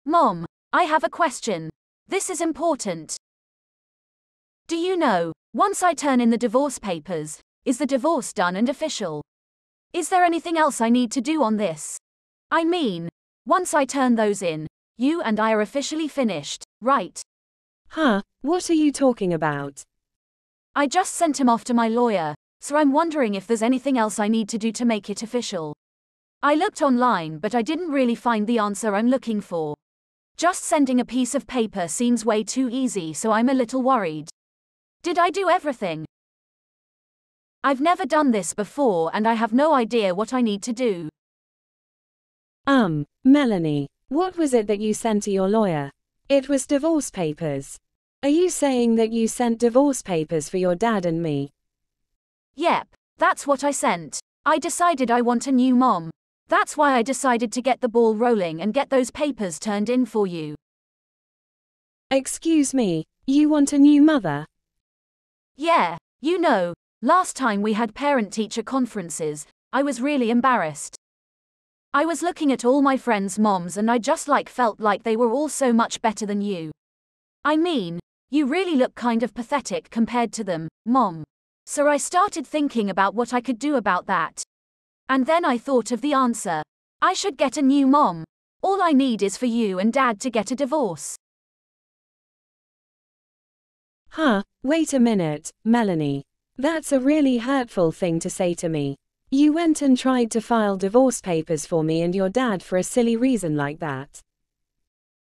Mom, I have a question. This is important. Do you know, once I turn in the divorce papers, is the divorce done and official? Is there anything else I need to do on this? I mean, once I turn those in, you and I are officially finished, right? Huh, what are you talking about? I just sent him off to my lawyer, so I'm wondering if there's anything else I need to do to make it official. I looked online but I didn't really find the answer I'm looking for. Just sending a piece of paper seems way too easy, so I'm a little worried. Did I do everything? I've never done this before and I have no idea what I need to do. Melanie, what was it that you sent to your lawyer? It was divorce papers. Are you saying that you sent divorce papers for your dad and me? Yep, that's what I sent. I decided I want a new mom. That's why I decided to get the ball rolling and get those papers turned in for you. Excuse me, you want a new mother? Yeah, you know, last time we had parent-teacher conferences, I was really embarrassed. I was looking at all my friends' moms and I just felt like they were all so much better than you. I mean, you really look kind of pathetic compared to them, Mom. So I started thinking about what I could do about that. And then I thought of the answer. I should get a new mom. All I need is for you and Dad to get a divorce. Huh, wait a minute, Melanie. That's a really hurtful thing to say to me. You went and tried to file divorce papers for me and your dad for a silly reason like that.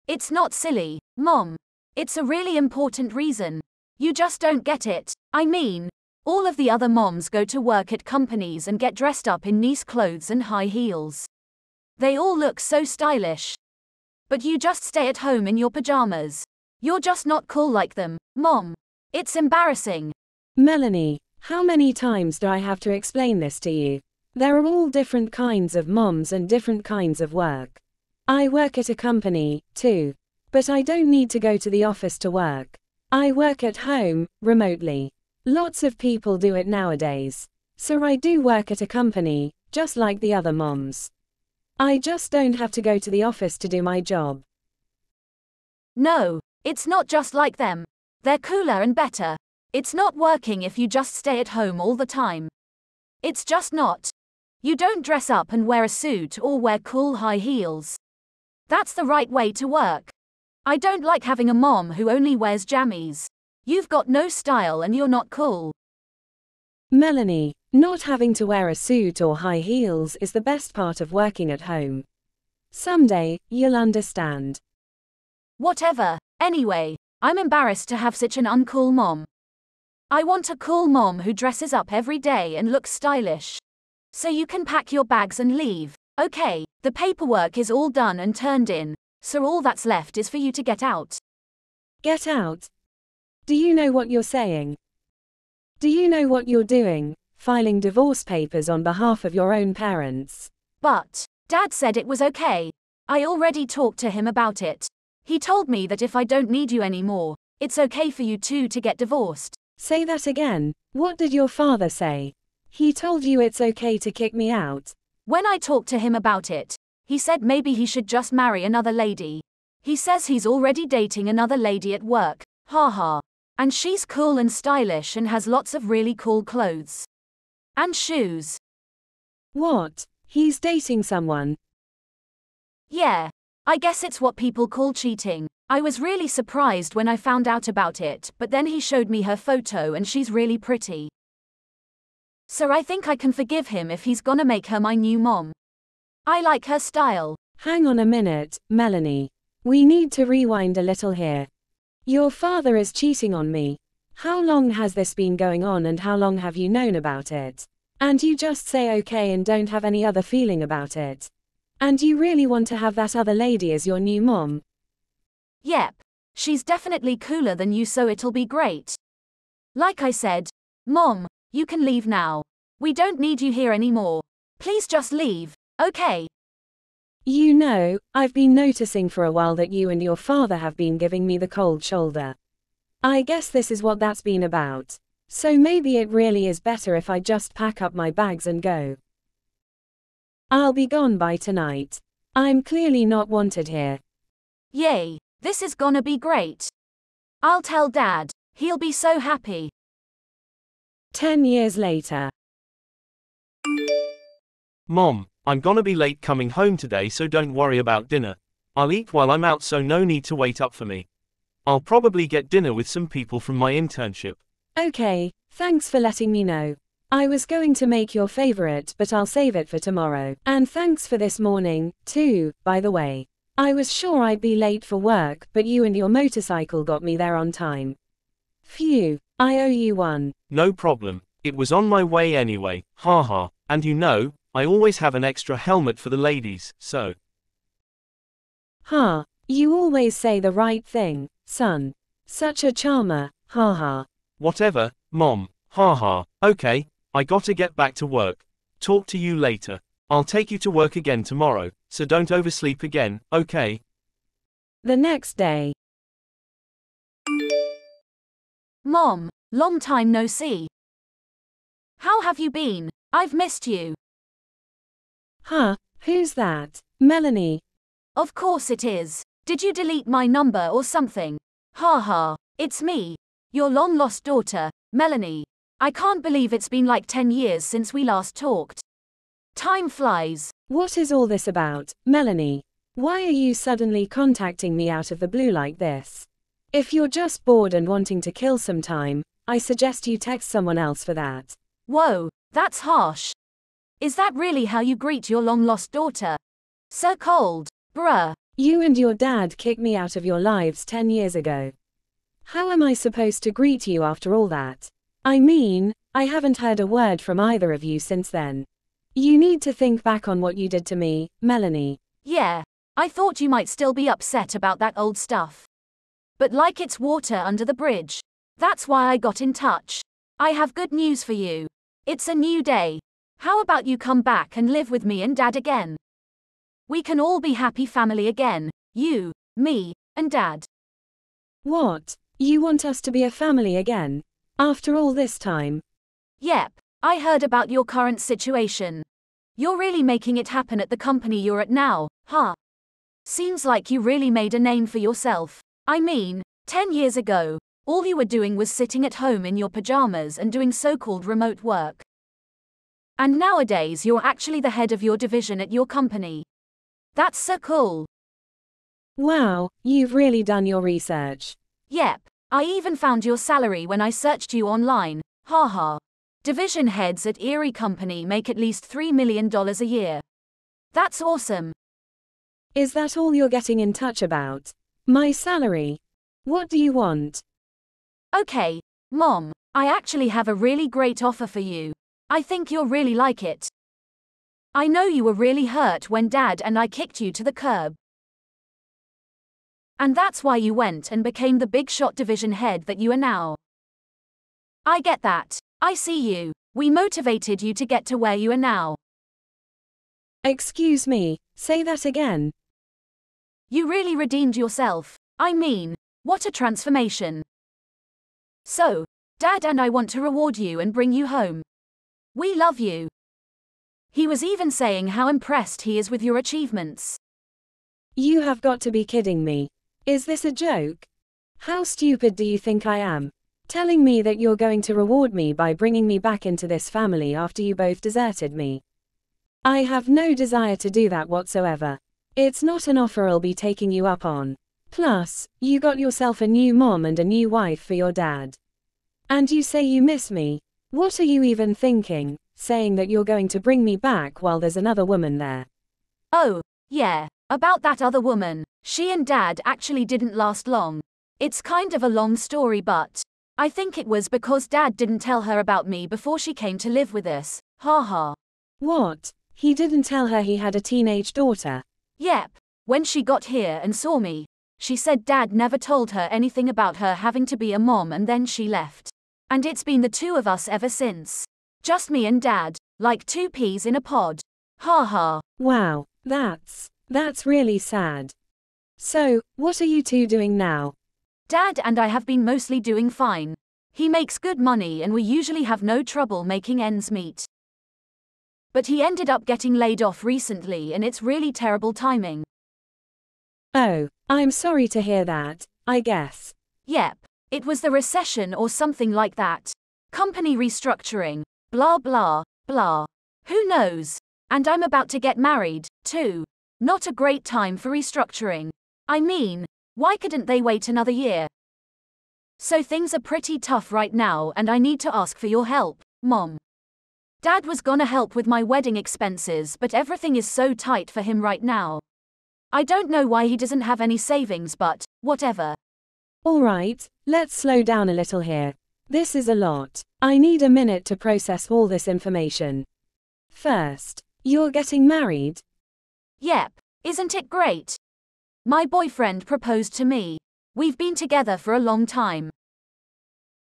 It's not silly, Mom. It's a really important reason. You just don't get it. I mean, all of the other moms go to work at companies and get dressed up in nice clothes and high heels. They all look so stylish. But you just stay at home in your pajamas. You're just not cool like them, Mom. It's embarrassing. Melanie, how many times do I have to explain this to you? There are all different kinds of moms and different kinds of work. I work at a company, too. But I don't need to go to the office to work. I work at home, remotely. Lots of people do it nowadays. So I do work at a company, just like the other moms. I just don't have to go to the office to do my job. No, it's not just like them. They're cooler and better. It's not working if you just stay at home all the time. It's just not. You don't dress up and wear a suit or wear cool high heels. That's the right way to work. I don't like having a mom who only wears jammies. You've got no style and you're not cool. Melanie, not having to wear a suit or high heels is the best part of working at home. Someday, you'll understand. Whatever, anyway, I'm embarrassed to have such an uncool mom. I want a cool mom who dresses up every day and looks stylish. So you can pack your bags and leave. Okay, the paperwork is all done and turned in, so all that's left is for you to get out. Get out? Do you know what you're saying? Do you know what you're doing, filing divorce papers on behalf of your own parents? But Dad said it was okay. I already talked to him about it. He told me that if I don't need you anymore, it's okay for you two to get divorced. Say that again. What did your father say? He told you it's okay to kick me out. When I talked to him about it, he said maybe he should just marry another lady. He says he's already dating another lady at work, haha. And she's cool and stylish and has lots of really cool clothes. And shoes. What? He's dating someone? Yeah. I guess it's what people call cheating. I was really surprised when I found out about it, but then he showed me her photo and she's really pretty. So I think I can forgive him if he's gonna make her my new mom. I like her style. Hang on a minute, Melanie. We need to rewind a little here. Your father is cheating on me. How long has this been going on and how long have you known about it? And you just say okay and don't have any other feeling about it. And you really want to have that other lady as your new mom? Yep. She's definitely cooler than you, so it'll be great. Like I said, Mom, you can leave now. We don't need you here anymore. Please just leave, okay? You know, I've been noticing for a while that you and your father have been giving me the cold shoulder. I guess this is what that's been about. So maybe it really is better if I just pack up my bags and go. I'll be gone by tonight. I'm clearly not wanted here. Yay, this is gonna be great. I'll tell Dad, he'll be so happy. 10 years later. Mom, I'm gonna be late coming home today, so don't worry about dinner. I'll eat while I'm out, so no need to wait up for me. I'll probably get dinner with some people from my internship. Okay, thanks for letting me know. I was going to make your favorite, but I'll save it for tomorrow. And thanks for this morning, too, by the way. I was sure I'd be late for work, but you and your motorcycle got me there on time. Phew, I owe you one. No problem. It was on my way anyway, haha. And you know, I always have an extra helmet for the ladies, so. Ha, you always say the right thing, son. Such a charmer, haha. Whatever, Mom, haha. Okay, I gotta get back to work. Talk to you later. I'll take you to work again tomorrow, so don't oversleep again, okay? The next day. Mom, long time no see. How have you been? I've missed you. Huh, who's that? Melanie. Of course it is. Did you delete my number or something? Haha, it's me, your long-lost daughter, Melanie. I can't believe it's been like 10 years since we last talked. Time flies. What is all this about, Melanie? Why are you suddenly contacting me out of the blue like this? If you're just bored and wanting to kill some time, I suggest you text someone else for that. Whoa, that's harsh. Is that really how you greet your long-lost daughter? So cold, bruh. You and your dad kicked me out of your lives 10 years ago. How am I supposed to greet you after all that? I mean, I haven't heard a word from either of you since then. You need to think back on what you did to me, Melanie. Yeah, I thought you might still be upset about that old stuff. But like it's water under the bridge. That's why I got in touch. I have good news for you. It's a new day. How about you come back and live with me and Dad again? We can all be happy family again. You, me, and Dad. What? You want us to be a family again? After all this time? Yep, I heard about your current situation. You're really making it happen at the company you're at now, huh? Seems like you really made a name for yourself. I mean, 10 years ago, all you were doing was sitting at home in your pajamas and doing so-called remote work. And nowadays you're actually the head of your division at your company. That's so cool. Wow, you've really done your research. Yep, I even found your salary when I searched you online, haha. Division heads at Erie Company make at least $3 million a year. That's awesome. Is that all you're getting in touch about? My salary? What do you want? Okay, Mom, I actually have a really great offer for you. I think you'll really like it. I know you were really hurt when Dad and I kicked you to the curb. And that's why you went and became the big shot division head that you are now. I get that. I see you. We motivated you to get to where you are now. Excuse me, say that again. You really redeemed yourself. I mean, what a transformation. So, Dad and I want to reward you and bring you home. We love you. He was even saying how impressed he is with your achievements. You have got to be kidding me. Is this a joke? How stupid do you think I am? Telling me that you're going to reward me by bringing me back into this family after you both deserted me. I have no desire to do that whatsoever. It's not an offer I'll be taking you up on. Plus, you got yourself a new mom and a new wife for your dad. And you say you miss me. What are you even thinking, saying that you're going to bring me back while there's another woman there? Oh, yeah, about that other woman. She and Dad actually didn't last long. It's kind of a long story, but I think it was because Dad didn't tell her about me before she came to live with us. Haha. What? He didn't tell her he had a teenage daughter? Yep. When she got here and saw me, she said Dad never told her anything about her having to be a mom, and then she left. And it's been the two of us ever since. Just me and Dad, like two peas in a pod. Haha. Wow, that's really sad. So, what are you two doing now? Dad and I have been mostly doing fine. He makes good money and we usually have no trouble making ends meet. But he ended up getting laid off recently and it's really terrible timing. Oh, I'm sorry to hear that, I guess. Yep, it was the recession or something like that. Company restructuring. Blah blah, blah. Who knows? And I'm about to get married, too. Not a great time for restructuring. I mean, why couldn't they wait another year? So things are pretty tough right now and I need to ask for your help, Mom. Dad was gonna help with my wedding expenses, but everything is so tight for him right now. I don't know why he doesn't have any savings, but whatever. Alright, let's slow down a little here. This is a lot. I need a minute to process all this information. First, you're getting married? Yep, isn't it great? My boyfriend proposed to me. We've been together for a long time.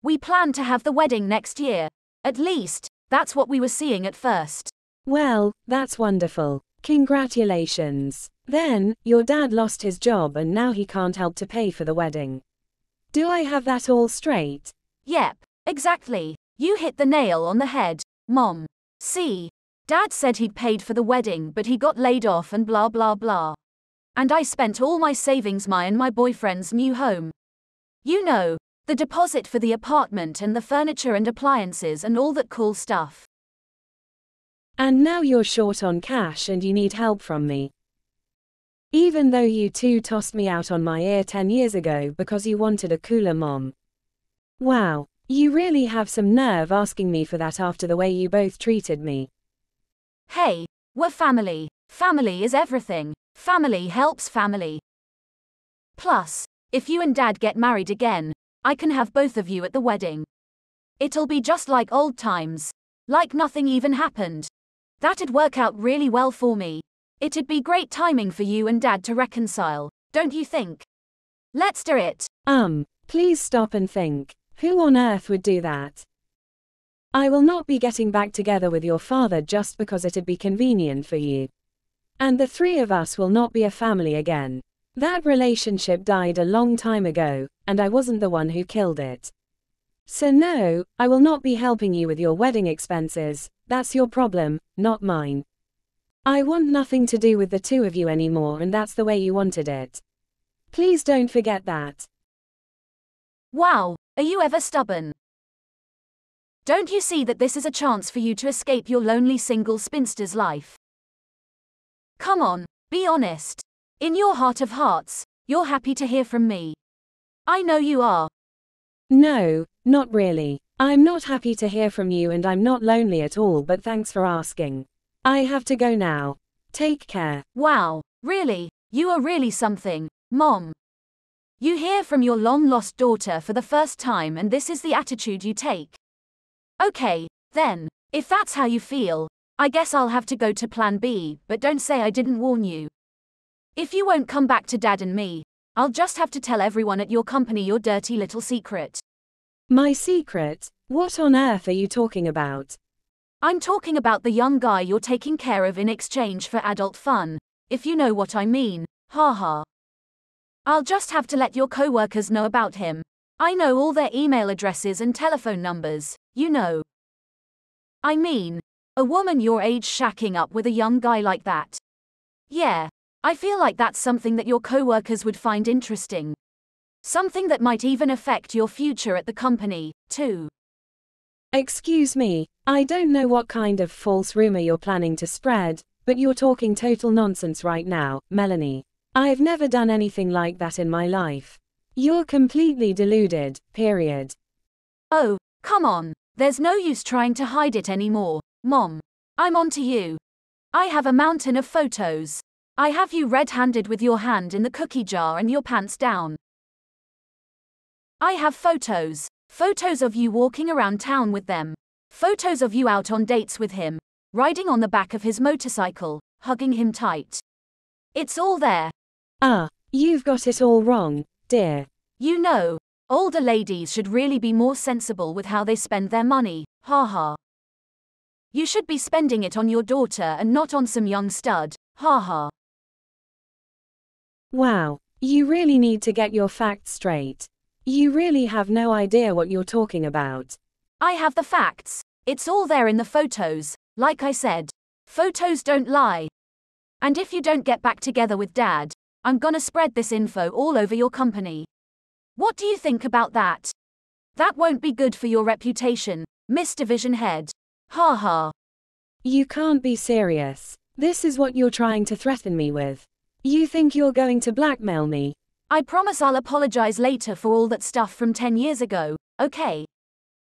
We plan to have the wedding next year. At least, that's what we were seeing at first. Well, that's wonderful. Congratulations. Then, your dad lost his job and now he can't help to pay for the wedding. Do I have that all straight? Yep, exactly. You hit the nail on the head, Mom. See, Dad said he'd paid for the wedding but he got laid off and blah blah blah. And I spent all my savings, my and my boyfriend's new home. You know, the deposit for the apartment and the furniture and appliances and all that cool stuff. And now you're short on cash and you need help from me. Even though you two tossed me out on my ear 10 years ago because you wanted a cooler mom. Wow, you really have some nerve asking me for that after the way you both treated me. Hey, we're family. Family is everything. Family helps family. Plus, if you and Dad get married again, I can have both of you at the wedding. It'll be just like old times. Like nothing even happened. That'd work out really well for me. It'd be great timing for you and Dad to reconcile, don't you think? Let's do it. Please stop and think. Who on earth would do that? I will not be getting back together with your father just because it'd be convenient for you. And the three of us will not be a family again. That relationship died a long time ago, and I wasn't the one who killed it. So no, I will not be helping you with your wedding expenses. That's your problem, not mine. I want nothing to do with the two of you anymore, and that's the way you wanted it. Please don't forget that. Wow, are you ever stubborn? Don't you see that this is a chance for you to escape your lonely single spinster's life? Come on, be honest. In your heart of hearts, you're happy to hear from me. I know you are. No, not really. I'm not happy to hear from you and I'm not lonely at all, but thanks for asking. I have to go now. Take care. Wow, really? You are really something, Mom. You hear from your long-lost daughter for the first time and this is the attitude you take. Okay, then, if that's how you feel, I guess I'll have to go to plan B, but don't say I didn't warn you. If you won't come back to Dad and me, I'll just have to tell everyone at your company your dirty little secret. My secret? What on earth are you talking about? I'm talking about the young guy you're taking care of in exchange for adult fun, if you know what I mean, haha. I'll just have to let your co-workers know about him. I know all their email addresses and telephone numbers, you know. I mean, a woman your age shacking up with a young guy like that. Yeah, I feel like that's something that your co-workers would find interesting. Something that might even affect your future at the company, too. Excuse me, I don't know what kind of false rumor you're planning to spread, but you're talking total nonsense right now, Melanie. I've never done anything like that in my life. You're completely deluded, period. Oh, come on, there's no use trying to hide it anymore, Mom. I'm on to you. I have a mountain of photos. I have you red-handed with your hand in the cookie jar and your pants down. I have photos. Photos of you walking around town with them. Photos of you out on dates with him, riding on the back of his motorcycle, hugging him tight. It's all there. You've got it all wrong, dear. You know, older ladies should really be more sensible with how they spend their money, haha. You should be spending it on your daughter and not on some young stud, haha. Wow, you really need to get your facts straight. You really have no idea what you're talking about. I have the facts. It's all there in the photos, like I said. Photos don't lie. And if you don't get back together with Dad, I'm gonna spread this info all over your company. What do you think about that? That won't be good for your reputation, Miss Division Head. Ha ha. You can't be serious. This is what you're trying to threaten me with. You think you're going to blackmail me? I promise I'll apologize later for all that stuff from 10 years ago, okay?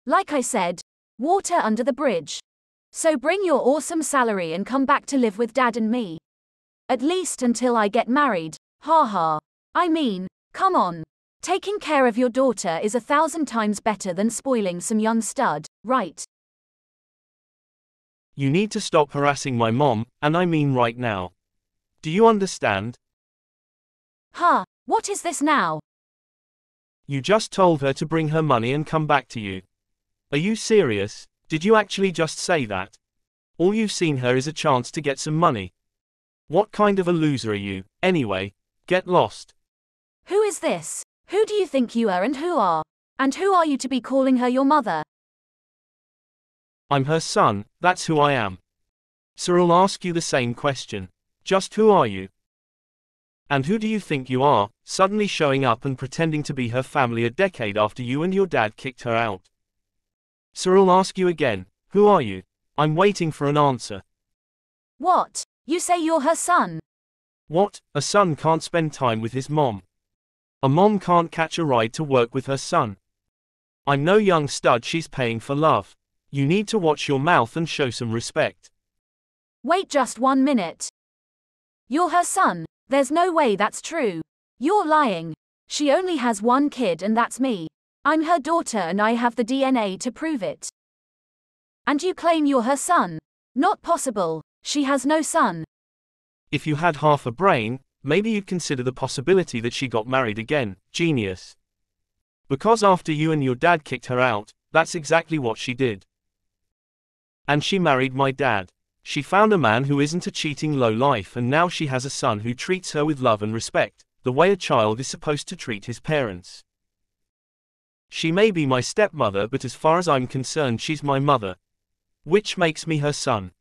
Like I said, water under the bridge. So bring your awesome salary and come back to live with Dad and me. At least until I get married, ha ha. I mean, come on. Taking care of your daughter is 1,000 times better than spoiling some young stud, right? You need to stop harassing my mom, and I mean right now. Do you understand? Huh, what is this now? You just told her to bring her money and come back to you. Are you serious? Did you actually just say that? All you've seen her is a chance to get some money. What kind of a loser are you, anyway? Get lost. Who is this? Who do you think you are and who are? And who are you to be calling her your mother? I'm her son, that's who I am. So I'll ask you the same question. Just who are you? And who do you think you are, suddenly showing up and pretending to be her family a decade after you and your dad kicked her out? So I'll ask you again, who are you? I'm waiting for an answer. What? You say you're her son? What? A son can't spend time with his mom. A mom can't catch a ride to work with her son. I'm no young stud she's paying for love. You need to watch your mouth and show some respect. Wait just 1 minute. You're her son? There's no way that's true. You're lying. She only has one kid and that's me. I'm her daughter and I have the DNA to prove it. And you claim you're her son? Not possible. She has no son. If you had half a brain, maybe you'd consider the possibility that she got married again, genius. Because after you and your dad kicked her out, that's exactly what she did. And she married my dad. She found a man who isn't a cheating lowlife and now she has a son who treats her with love and respect, the way a child is supposed to treat his parents. She may be my stepmother but as far as I'm concerned she's my mother. Which makes me her son.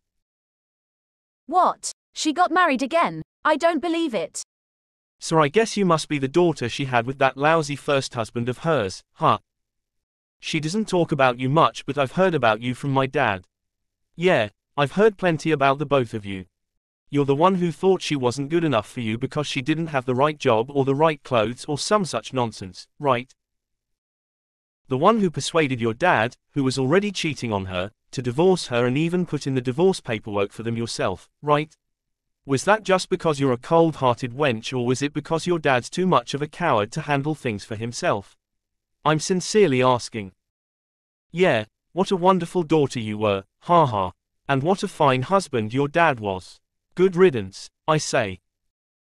What? She got married again? I don't believe it. So I guess you must be the daughter she had with that lousy first husband of hers, huh? She doesn't talk about you much but I've heard about you from my dad. Yeah, I've heard plenty about the both of you. You're the one who thought she wasn't good enough for you because she didn't have the right job or the right clothes or some such nonsense, right? The one who persuaded your dad, who was already cheating on her, to divorce her and even put in the divorce paperwork for them yourself, right? Was that just because you're a cold-hearted wench or was it because your dad's too much of a coward to handle things for himself? I'm sincerely asking. Yeah, what a wonderful daughter you were, ha ha. And what a fine husband your dad was. Good riddance, I say.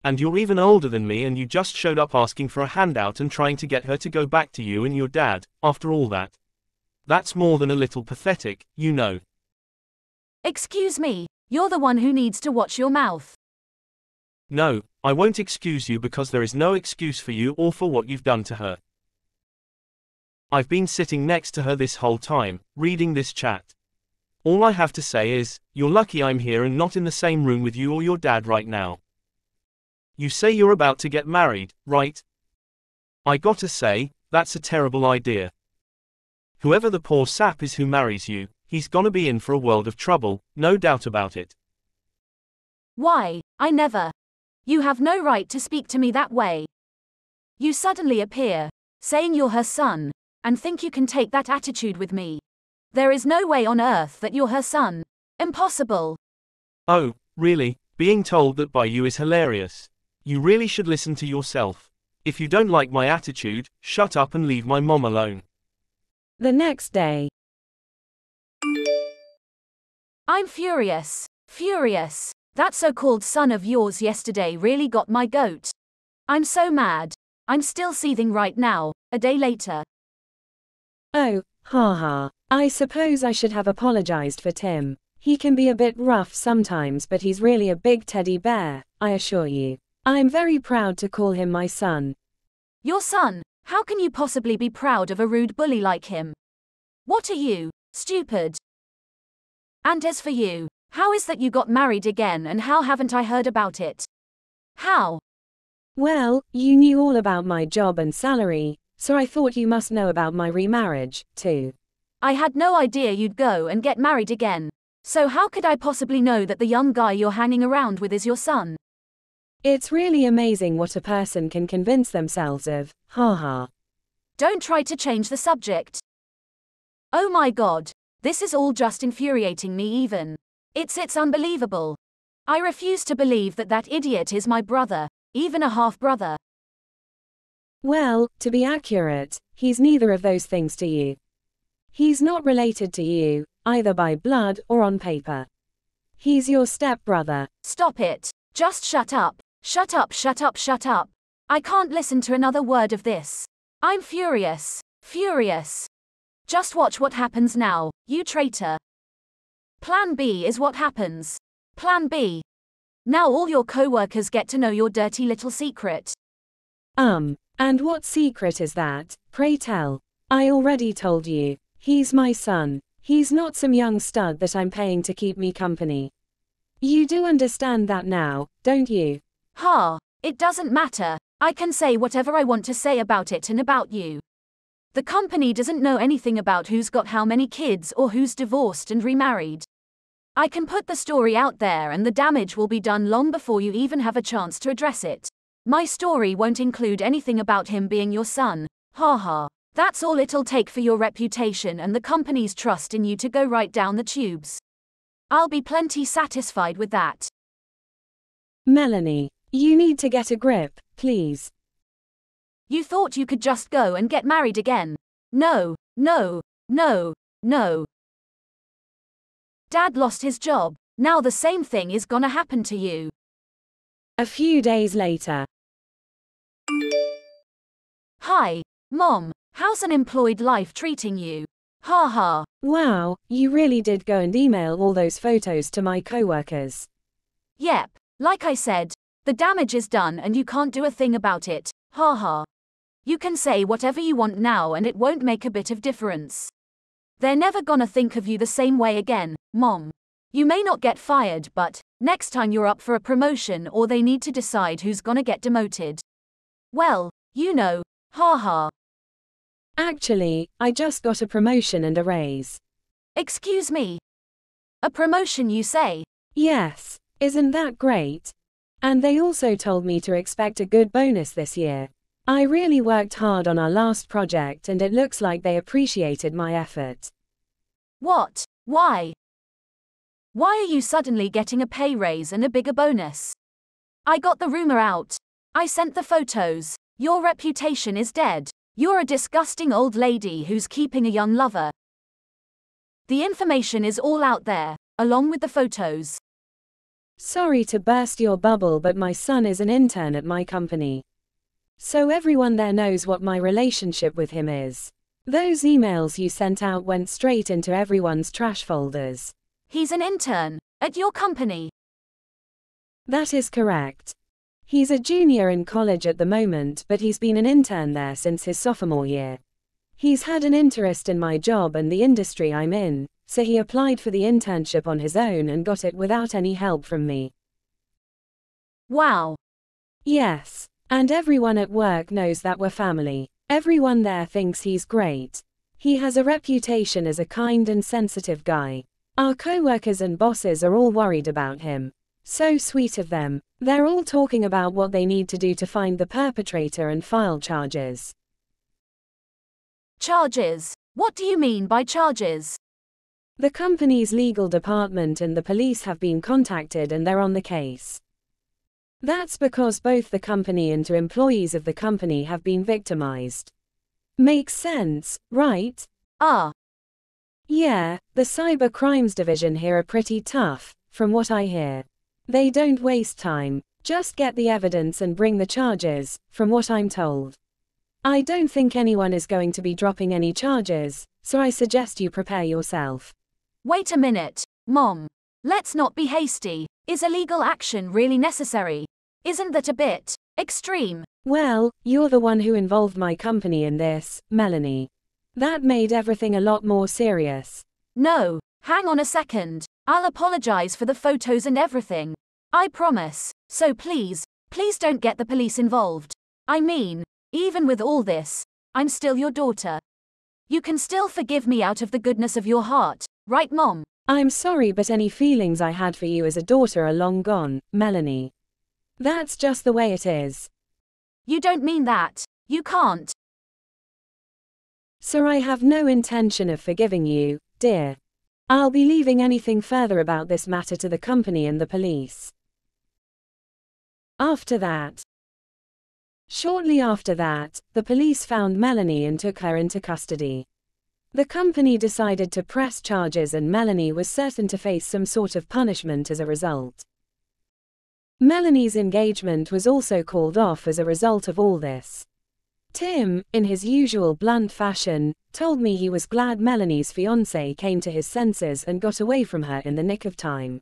And you're even older than me and you just showed up asking for a handout and trying to get her to go back to you and your dad, after all that. That's more than a little pathetic, you know. Excuse me, you're the one who needs to watch your mouth. No, I won't excuse you because there is no excuse for you or for what you've done to her. I've been sitting next to her this whole time, reading this chat. All I have to say is, you're lucky I'm here and not in the same room with you or your dad right now. You say you're about to get married, right? I gotta say, that's a terrible idea. Whoever the poor sap is who marries you, he's gonna be in for a world of trouble, no doubt about it. Why, I never. You have no right to speak to me that way. You suddenly appear, saying you're her son, and think you can take that attitude with me. There is no way on earth that you're her son. Impossible. Oh, really? Being told that by you is hilarious. You really should listen to yourself. If you don't like my attitude, shut up and leave my mom alone. The next day. I'm furious. Furious. That so-called son of yours yesterday really got my goat. I'm so mad. I'm still seething right now, a day later. Oh, haha. I suppose I should have apologized for Tim. He can be a bit rough sometimes but he's really a big teddy bear, I assure you. I'm very proud to call him my son. Your son? How can you possibly be proud of a rude bully like him? What are you, stupid? And as for you, how is that you got married again and how haven't I heard about it? How? Well, you knew all about my job and salary, so I thought you must know about my remarriage, too. I had no idea you'd go and get married again. So how could I possibly know that the young guy you're hanging around with is your son? It's really amazing what a person can convince themselves of, haha. Don't try to change the subject. Oh my god, this is all just infuriating me even. It's unbelievable. I refuse to believe that that idiot is my brother, even a half-brother. Well, to be accurate, he's neither of those things to you. He's not related to you, either by blood or on paper. He's your stepbrother. Stop it. Just shut up. Shut up, shut up, shut up. I can't listen to another word of this. I'm furious. Furious. Just watch what happens now, you traitor. Plan B is what happens. Plan B. Now all your co-workers get to know your dirty little secret. And what secret is that, pray tell? I already told you. He's my son. He's not some young stud that I'm paying to keep me company. You do understand that now, don't you? Ha, it doesn't matter. I can say whatever I want to say about it and about you. The company doesn't know anything about who's got how many kids or who's divorced and remarried. I can put the story out there and the damage will be done long before you even have a chance to address it. My story won't include anything about him being your son. Ha ha. That's all it'll take for your reputation and the company's trust in you to go right down the tubes. I'll be plenty satisfied with that. Melanie, you need to get a grip, please. You thought you could just go and get married again. No, no, no, no. Dad lost his job. Now the same thing is gonna happen to you. A few days later. Hi, Mom. How's an employed life treating you? Ha ha. Wow, you really did go and email all those photos to my coworkers. Yep, like I said, the damage is done and you can't do a thing about it. Ha ha. You can say whatever you want now and it won't make a bit of difference. They're never gonna think of you the same way again, Mom. You may not get fired, but next time you're up for a promotion or they need to decide who's gonna get demoted. Well, you know, ha ha. Actually, I just got a promotion and a raise. Excuse me. A promotion, you say? Yes, isn't that great? And they also told me to expect a good bonus this year. I really worked hard on our last project and it looks like they appreciated my effort. What? Why? Why are you suddenly getting a pay raise and a bigger bonus? I got the rumor out. I sent the photos. Your reputation is dead. You're a disgusting old lady who's keeping a young lover. The information is all out there, along with the photos. Sorry to burst your bubble, but my son is an intern at my company. So everyone there knows what my relationship with him is. Those emails you sent out went straight into everyone's trash folders. He's an intern at your company. That is correct. He's a junior in college at the moment, but he's been an intern there since his sophomore year. He's had an interest in my job and the industry I'm in, so he applied for the internship on his own and got it without any help from me. Wow. Yes, and everyone at work knows that we're family. Everyone there thinks he's great. He has a reputation as a kind and sensitive guy. Our co-workers and bosses are all worried about him. So sweet of them. They're all talking about what they need to do to find the perpetrator and file charges. Charges? What do you mean by charges? The company's legal department and the police have been contacted and they're on the case. That's because both the company and two employees of the company have been victimized. Makes sense, right? Yeah, the cyber crimes division here are pretty tough, from what I hear. They don't waste time, just get the evidence and bring the charges, from what I'm told. I don't think anyone is going to be dropping any charges, so I suggest you prepare yourself. Wait a minute, Mom. Let's not be hasty. Is illegal action really necessary? Isn't that a bit extreme? Well, you're the one who involved my company in this, Melanie. That made everything a lot more serious. No, hang on a second. I'll apologize for the photos and everything. I promise. So please Please don't get the police involved. I mean, even with all this, I'm still your daughter. You can still forgive me out of the goodness of your heart, right, Mom? I'm sorry, but any feelings I had for you as a daughter are long gone, Melanie. That's just the way it is. You don't mean that. You can't. Sir, I have no intention of forgiving you, dear. I'll be leaving anything further about this matter to the company and the police. Shortly after that, the police found Melanie and took her into custody. The company decided to press charges and Melanie was certain to face some sort of punishment as a result. Melanie's engagement was also called off as a result of all this. Tim, in his usual blunt fashion, told me he was glad Melanie's fiancé came to his senses and got away from her in the nick of time.